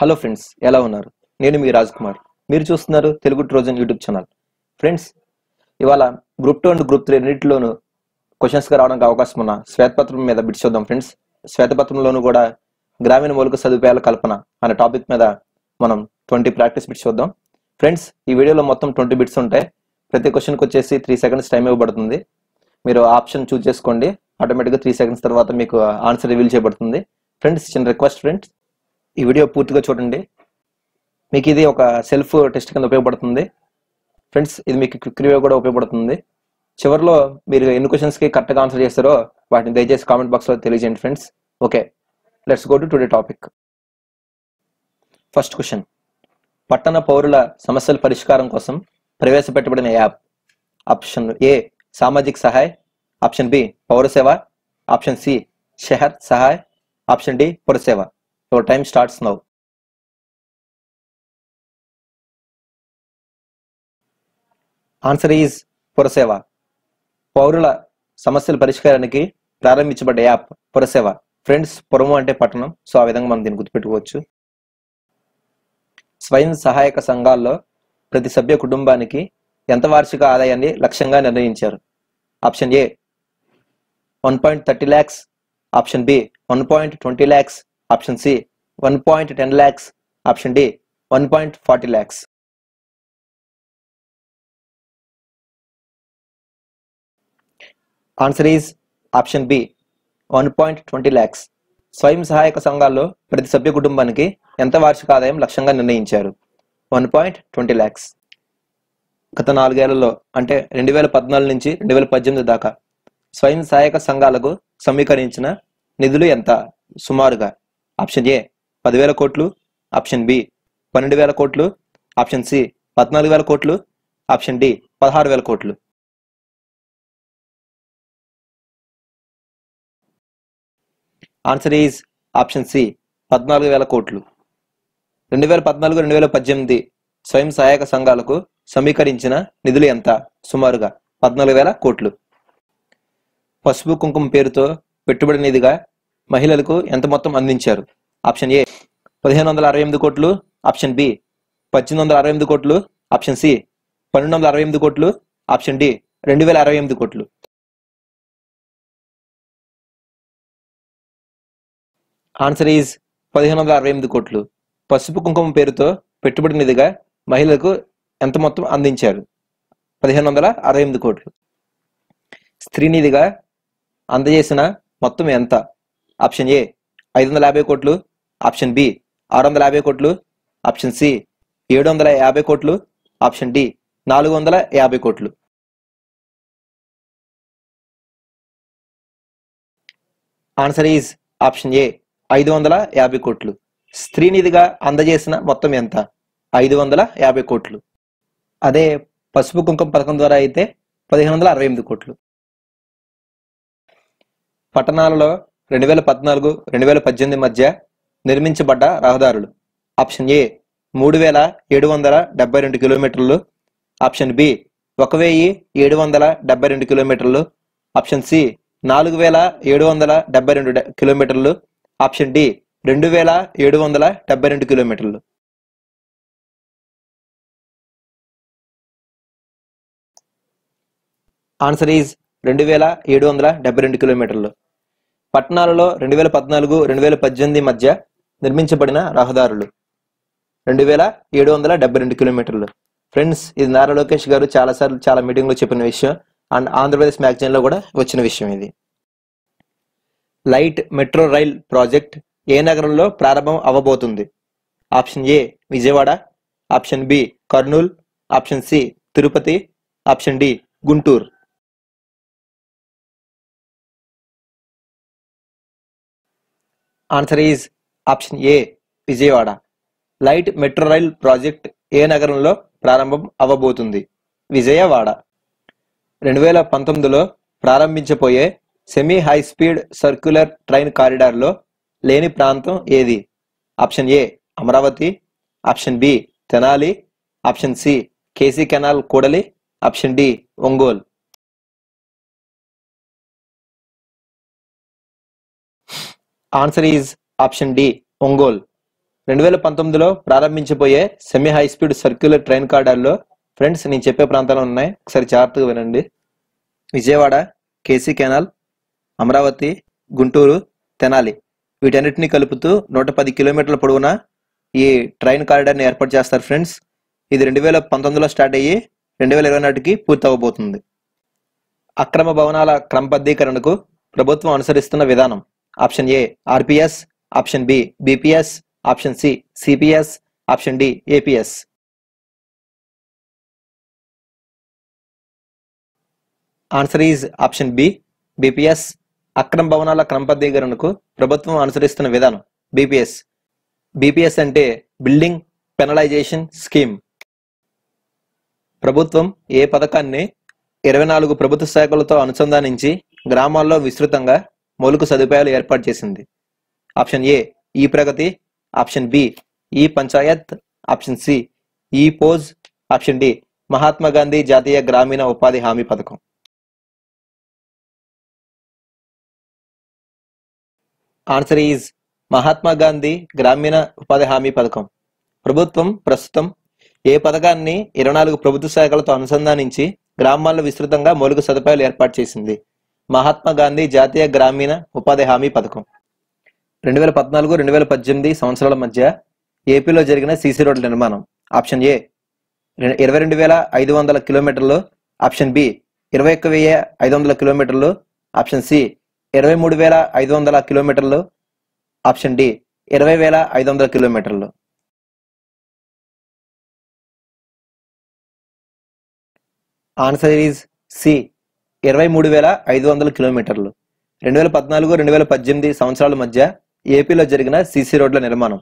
Hello friends, ఎలా ఉన్నారు? నేను మీ రాజ్ కుమార్. మీరు చూస్తున్నారు Telugu Trojan YouTube channel. Friends, ఇవాళ గ్రూప్ 2 అండ్ గ్రూప్ 3 రెండింటిలోనూ క్వశ్చన్స్గా రావడానికి అవకాశం ఉన్న శ్వేతపత్రం మీద బిట్స్ చూద్దాం ఫ్రెండ్స్. శ్వేతపత్రంలోనూ కూడా గ్రామీణ మౌలిక సదుపాయాల కల్పన అనే టాపిక్ మీద మనం 20 ప్రాక్టీస్ బిట్స్ చూద్దాం. ఫ్రెండ్స్, ఈ వీడియోలో మొత్తం 20 బిట్స్ ఉంటాయి. ప్రతి క్వశ్చన్కి వచ్చేసి 3 సెకండ్స్ టైం ఇవ్వబడుతుంది. మీరు ఆప్షన్ చూస్ చేసుకోండి. ఆటోమేటిక్గా 3 సెకండ్స్ తర్వాత మీకు ఆన్సర్ రివీల్ చేయబడుతుంది. ఫ్రెండ్స్, చిన్న రిక్వెస్ట్ ఫ్రెండ్స్, ఈ వీడియో పూర్తిగా చూడండి. మీకు ఇది ఒక సెల్ఫ్ టెస్ట్ కింద ఉపయోగపడుతుంది. ఫ్రెండ్స్, ఇది మీకు క్విక్ రివ్యూ కూడా ఉపయోగపడుతుంది. చివరిలో మీరు ఎన్ని క్వశ్చన్స్కి కరెక్ట్గా ఆన్సర్ చేస్తారో వాటిని దయచేసి కామెంట్ బాక్స్లో తెలియజేయండి friends. Okay, let's go to today topic. First question: పట్టణ పౌరుల సమస్యల పరిష్కారం కోసం ప్రవేశపెట్టబడిన app. Option A Samajik Sahay, option B Paurseva, option C Shahar Sahay, option D Puraseva. Your time starts now. Answer is Puraseva. పౌరుల సమస్యల పరిష్కారానికి ప్రారంభించబడ్డ యాప్ పురసేవ. ఫ్రెండ్స్, పురము అంటే పట్టణం, సో ఆ విధంగా మనం దీన్ని గుర్తుపెట్టుకోవచ్చు. స్వయం సహాయక సంఘాల్లో ప్రతి సభ్య కుటుంబానికి ఎంత వార్షిక ఆదాయాన్ని లక్ష్యంగా నిర్ణయించారు? Option A 1.30 lakhs, option B 1.20 lakhs, option C 1.10 lakhs, option D 1.40 lakhs. Answer is option B 1.20 lakhs. స్వయం సహాయక సంఘాల్లో ప్రతి సభ్య కుటుంబానికి ఎంత వార్షిక ఆదాయం లక్ష్యంగా నిర్ణయించారు? 1.20 lakhs. గత 4 ఏళ్లలో అంటే 2014 నుంచి 2018 దాకా స్వయం సహాయక సంఘాలకు సమీకరించిన నిధులు ఎంత సుమారుగా? ఆప్షన్ ఏ 10,000 కోట్లు, ఆప్షన్ బి 12,000 కోట్లు, ఆప్షన్ సి 14,000 కోట్లు, ఆప్షన్ డి 16,000 కోట్లు. ఆన్సర్ ఈజ్ ఆప్షన్ సి 14,000 కోట్లు. 2014-2018 స్వయం సహాయక సంఘాలకు సమీకరించిన నిధులు ఎంత సుమారుగా? 14,000 కోట్లు. పసుపు కుంకుమ పేరుతో పెట్టుబడి నిధిగా మహిళలకు ఎంత మొత్తం అందించారు? ఆప్షన్ ఏ 1,568 కోట్లు, ఆప్షన్ బి 1,868 కోట్లు, ఆప్షన్ సి 1,268 కోట్లు, ఆప్షన్ డి 2,068 కోట్లు. ఆన్సర్ ఈజ్ 1,568 కోట్లు. పసుపు కుంకుమ పేరుతో పెట్టుబడి నిధిగా మహిళలకు ఎంత మొత్తం అందించారు? 1,568 కోట్లు. స్త్రీ నిధిగా అందజేసిన మొత్తం ఎంత? ఆప్షన్ ఏ 550 కోట్లు, ఆప్షన్ బి 650 కోట్లు, ఆప్షన్ సి 750 కోట్లు, ఆప్షన్ డి 450 కోట్లు. ఆన్సర్ ఈజ్ ఆప్షన్ ఏ 550 కోట్లు. స్త్రీ నిధిగా అందజేసిన మొత్తం ఎంత? 550 కోట్లు. అదే పసుపు కుంకుమ పథకం ద్వారా అయితే 1,568 కోట్లు. పట్టణాలలో 2014-2018 మధ్య నిర్మించబడ్డ రహదారులు. ఆప్షన్ ఏ 3,772 కిలోమీటర్లు, ఆప్షన్ బి 1,772 కిలోమీటర్లు, ఆప్షన్ సి 4,772 కిలోమీటర్లు, ఆప్షన్ డి 2,772 కిలోమీటర్లు. ఆన్సర్ ఈజ్ 2,772 కిలోమీటర్లు. పట్టణాలలో 2014-2018 మధ్య నిర్మించబడిన రహదారులు 2,772 కిలోమీటర్లు. ఫ్రెండ్స్, ఇది నారా లోకేష్ గారు చాలాసార్లు చాలా మీటింగ్లో చెప్పిన విషయం అండ్ ఆంధ్రప్రదేశ్ మ్యాగజైన్లో కూడా వచ్చిన విషయం ఇది. లైట్ మెట్రో రైల్ ప్రాజెక్ట్ ఏ నగరంలో ప్రారంభం అవ్వబోతుంది? Option A Vijayawada, option B Kurnool, option C Tirupati, option D Guntur. Answer is option A Vijayawada. Light metro rail project ఏ నగరంలో ప్రారంభం అవ్వబోతుంది? విజయవాడ. 2019లో ప్రారంభించబోయే semi high speed circular train కారిడార్లో లేని ప్రాంతం ఏది? Option A Amaravati, option B Tenali, option C KC canal కూడలి, option D Ongole. Answer is option D Ongole. 2019లో ప్రారంభించబోయే semi high speed circular train కారిడార్లో ఫ్రెండ్స్ నేను చెప్పే ప్రాంతాలు ఉన్నాయి, ఒకసారి జాగ్రత్తగా వినండి. విజయవాడ, కేసీ కెనాల్, అమరావతి, గుంటూరు, తెనాలి వీటన్నిటిని కలుపుతూ 110 కిలోమీటర్ల పొడవున ఈ ట్రైన్ కారిడార్ని ఏర్పాటు చేస్తారు ఫ్రెండ్స్. ఇది 2019లో స్టార్ట్ అయ్యి 2020 నాటికి పూర్తి అవ్వబోతుంది. అక్రమ భవనాల క్రమబద్ధీకరణకు ప్రభుత్వం అనుసరిస్తున్న విధానం: option A RPS, option B BPS, option C CPS, option D APS. Answer is option B BPS. అక్రమ భవనాల క్రమబద్ధీకరణకు ప్రభుత్వం అనుసరిస్తున్న విధానం బిపిఎస్. బిపిఎస్ అంటే బిల్డింగ్ పెనలైజేషన్ స్కీమ్. ప్రభుత్వం ఏ పథకాన్ని 24 ప్రభుత్వ శాఖలతో అనుసంధానించి గ్రామాల్లో విస్తృతంగా మౌలిక సదుపాయాలు ఏర్పాటు చేసింది? ఆప్షన్ ఏ ఈ ప్రగతి, option B e panchayat, option C e POS, option D Mahatma Gandhi జాతీయ గ్రామీణ ఉపాధి హామీ పథకం. ఆన్సర్ ఈజ్ మహాత్మా గాంధీ గ్రామీణ ఉపాధి హామీ పథకం. ప్రభుత్వం ప్రస్తుతం ఏ పథకాన్ని 24 ప్రభుత్వ శాఖలతో అనుసంధానించి గ్రామాల్లో విస్తృతంగా మౌలిక సదుపాయాలు ఏర్పాటు చేసింది? మహాత్మా గాంధీ జాతీయ గ్రామీణ ఉపాధి హామీ పథకం. 2014-2018 సంవత్సరాల మధ్య ఏపీలో జరిగిన సీసీ రోడ్ల నిర్మాణం: ఆప్షన్ ఏ 22,500 కిలోమీటర్లు, ఆప్షన్ బి 21,500 కిలోమీటర్లు, ఆప్షన్ సి 23,500 కిలోమీటర్లు, ఆప్షన్ డి 20,500 కిలోమీటర్లు. ఆన్సర్ ఈజ్ సి 23,500 కిలోమీటర్లు. 2014-2018 సంవత్సరాల మధ్య ఏపీలో జరిగిన సీసీ రోడ్ల నిర్మాణం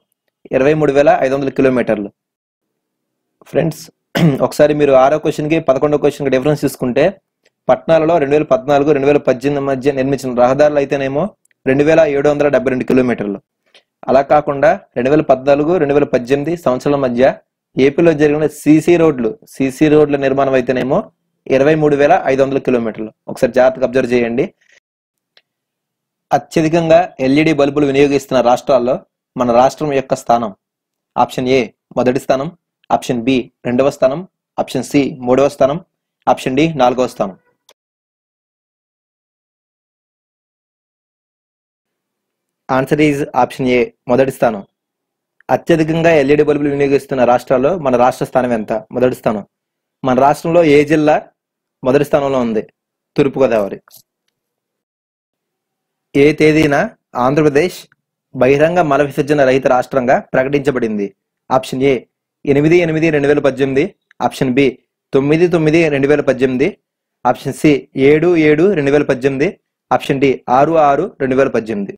23,500 కిలోమీటర్లు. ఫ్రెండ్స్ ఒకసారి మీరు 6వ క్వశ్చన్కి 11వ క్వశ్చన్కి డిఫరెన్స్ చూసుకుంటే, పట్టణాలలో 2014-2018 మధ్య నిర్మించిన రహదారులు అయితేనేమో 2,772 కిలోమీటర్లు. అలా కాకుండా 2014-2018 సంవత్సరాల మధ్య ఏపీలో జరిగిన సీసీ రోడ్ల నిర్మాణం అయితేనేమో 23,500 కిలోమీటర్లు. ఒకసారి జాగ్రత్తగా అబ్జర్వ్ చేయండి. అత్యధికంగా ఎల్ఈడి బల్బులు వినియోగిస్తున్న రాష్ట్రాల్లో మన రాష్ట్రం యొక్క స్థానం: ఆప్షన్ ఏ మొదటి స్థానం, ఆప్షన్ బి 2వ స్థానం, ఆప్షన్ సి 3వ స్థానం, ఆప్షన్ డి 4వ స్థానం. ఆన్సర్ ఈజ్ ఆప్షన్ ఏ మొదటి స్థానం. అత్యధికంగా ఎల్ఈడి బల్బులు వినియోగిస్తున్న రాష్ట్రాల్లో మన రాష్ట్ర స్థానం ఎంత? మొదటి స్థానం. మన రాష్ట్రంలో ఏ జిల్లా మొదటి స్థానంలో ఉంది? తూర్పుగోదావరి. ఏ తేదీన ఆంధ్రప్రదేశ్ బహిరంగ మల విసర్జన రహిత రాష్ట్రంగా ప్రకటించబడింది? Option A 8/8/2018, option B 9/9/2018, option C 7/7/2018, option D 6/6/2018.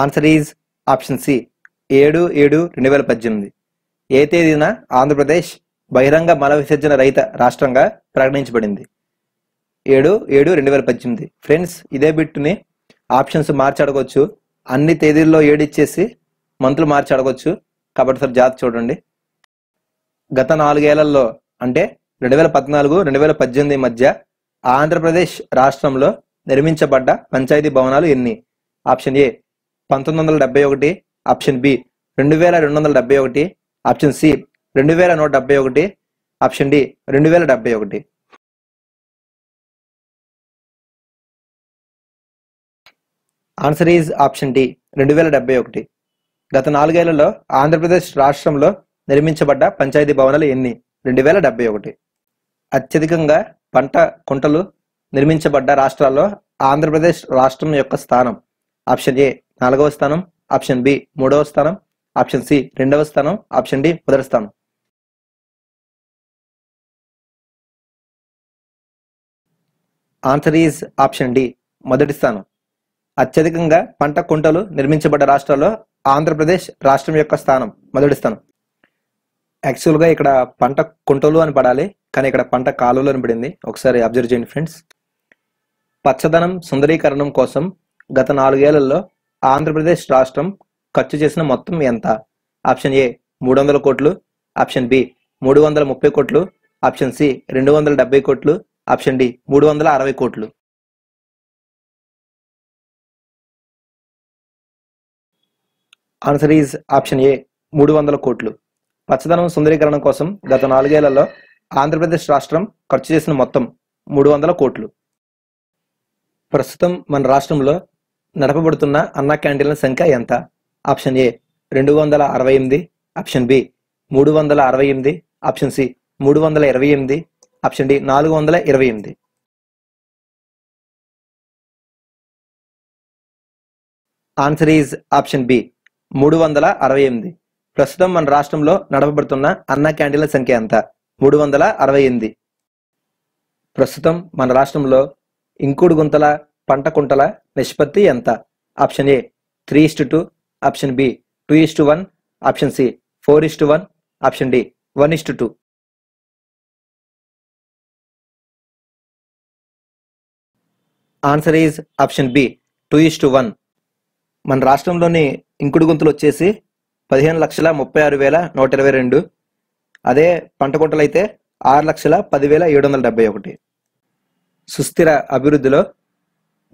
Answer is option C 7/7/2018. ఏ తేదీన ఆంధ్రప్రదేశ్ బహిరంగ మల విసర్జన రహిత రాష్ట్రంగా ప్రకటించబడింది? 7/7/2018. ఫ్రెండ్స్ ఇదే బిట్టుని ఆప్షన్స్ మార్చి అడగొచ్చు. అన్ని తేదీల్లో 7 ఇచ్చేసి మంత్లు మార్చి అడగొచ్చు. కాబట్టి సార్ జాగ్రత్త చూడండి. గత 4 ఏళ్లలో అంటే 2014-2018 మధ్య ఆంధ్రప్రదేశ్ రాష్ట్రంలో నిర్మించబడ్డ పంచాయతీ భవనాలు ఎన్ని? Option A 1971, option B 2271, option C 2171, option D 2071. Answer is option D 2071. గత 4 ఏళ్లలో ఆంధ్రప్రదేశ్ రాష్ట్రంలో నిర్మించబడ్డ పంచాయతీ భవనాలు ఎన్ని? 2071. అత్యధికంగా పంట కుంటలు నిర్మించబడ్డ రాష్ట్రాల్లో ఆంధ్రప్రదేశ్ రాష్ట్రం యొక్క స్థానం: ఆప్షన్ ఏ 4వ స్థానం, ఆప్షన్ బి 3వ స్థానం, ఆప్షన్ సి 2వ స్థానం, ఆప్షన్ డి మొదటి స్థానం. ఆన్సర్ ఈజ్ ఆప్షన్ డి మొదటి స్థానం. అత్యధికంగా పంట కుంటలు నిర్మించబడ్డ రాష్ట్రాల్లో ఆంధ్రప్రదేశ్ రాష్ట్రం యొక్క స్థానం మొదటి స్థానం. యాక్చువల్గా ఇక్కడ పంట కుంటలు అని పడాలి, కానీ ఇక్కడ పంట కాలువలు అని పడింది. ఒకసారి అబ్జర్వ్ చేయండి ఫ్రెండ్స్. పచ్చదనం సుందరీకరణం కోసం గత 4 ఏళ్లలో ఆంధ్రప్రదేశ్ రాష్ట్రం ఖర్చు చేసిన మొత్తం ఎంత? ఆప్షన్ ఏ 300 కోట్లు, ఆప్షన్ బి 330 కోట్లు, ఆప్షన్ సి 270 కోట్లు, ఆప్షన్ డి 360 కోట్లు. ఆన్సర్ ఈజ్ ఆప్షన్ ఏ 300 కోట్లు. పచ్చదనం సుందరీకరణ కోసం గత 4 ఏళ్లలో ఆంధ్రప్రదేశ్ రాష్ట్రం ఖర్చు చేసిన మొత్తం 300 కోట్లు. ప్రస్తుతం మన రాష్ట్రంలో నడపబడుతున్న అన్నా క్యాంటీన్ల సంఖ్య ఎంత? Option A 268, option B 368, option C 328, option D 428. Answer is option B 368. ప్రస్తుతం మన రాష్ట్రంలో నడపబడుతున్న అన్నా క్యాంటీన్ల సంఖ్య ఎంత? 368. ప్రస్తుతం మన రాష్ట్రంలో ఇంకుడు గుంతల పంట కుంటల నిష్పత్తి ఎంత? Option A 3:2, option B 2:1, option C 4:1, option D 1:2. Answer is option B 2:1. మన రాష్ట్రంలోని ఇంకుడు గుంతలు వచ్చేసి 15,36,122. అదే పంట కుంటలు అయితే 6,10,771. సుస్థిర అభివృద్ధిలో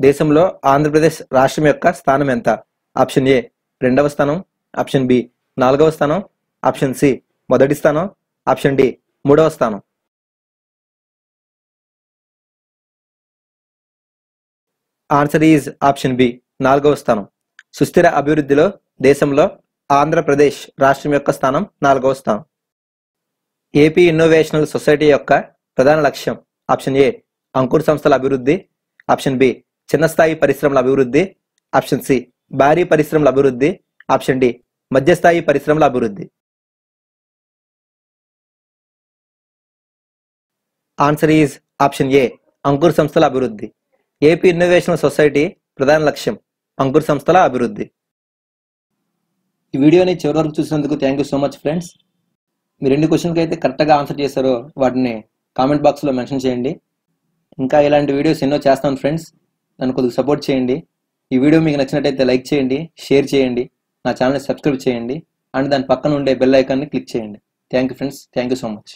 దేశంలో ఆంధ్రప్రదేశ్ రాష్ట్రం యొక్క స్థానం ఎంత? ఆప్షన్ ఏ 2వ స్థానం, ఆప్షన్ బి 4వ స్థానం, ఆప్షన్ సి 1వ స్థానం, ఆప్షన్ డి 3వ స్థానం. ఆన్సర్ ఈజ్ ఆప్షన్ బి 4వ స్థానం. సుస్థిర అభివృద్ధిలో దేశంలో ఆంధ్రప్రదేశ్ రాష్ట్రం యొక్క స్థానం 4వ స్థానం. ఏపీ ఇన్నోవేషనల్ సొసైటీ యొక్క ప్రధాన లక్ష్యం ఆప్షన్ ఏ అంకుర సంస్థల అభివృద్ధి, ఆప్షన్ బి చిన్న స్థాయి పరిశ్రమల అభివృద్ధి, ఆప్షన్ సి భారీ పరిశ్రమల అభివృద్ధి, ఆప్షన్ డి మధ్యస్థాయి పరిశ్రమల అభివృద్ధి. ఆన్సర్ ఈజ్ ఆప్షన్ ఏ అంకుర సంస్థల అభివృద్ధి. ఏపీ ఇన్నోవేషనల్ సొసైటీ ప్రధాన లక్ష్యం అంకుర సంస్థల అభివృద్ధి. ఈ వీడియోని చివరి వరకు చూసినందుకు thank you so much friends. మీరు ఎన్ని క్వశ్చన్కి అయితే కరెక్ట్గా ఆన్సర్ చేశారో వాటిని కామెంట్ బాక్స్లో మెన్షన్ చేయండి. ఇంకా ఇలాంటి వీడియోస్ ఎన్నో చేస్తాను ఫ్రెండ్స్. నన్ను కొద్దిగా సపోర్ట్ చేయండి. ఈ వీడియో మీకు నచ్చినట్టయితే లైక్ చేయండి, షేర్ చేయండి, నా ఛానల్ని సబ్స్క్రైబ్ చేయండి అండ్ దాని పక్కన ఉండే బెల్ ఐకాన్ని క్లిక్ చేయండి. Thank you friends. Thank you so much.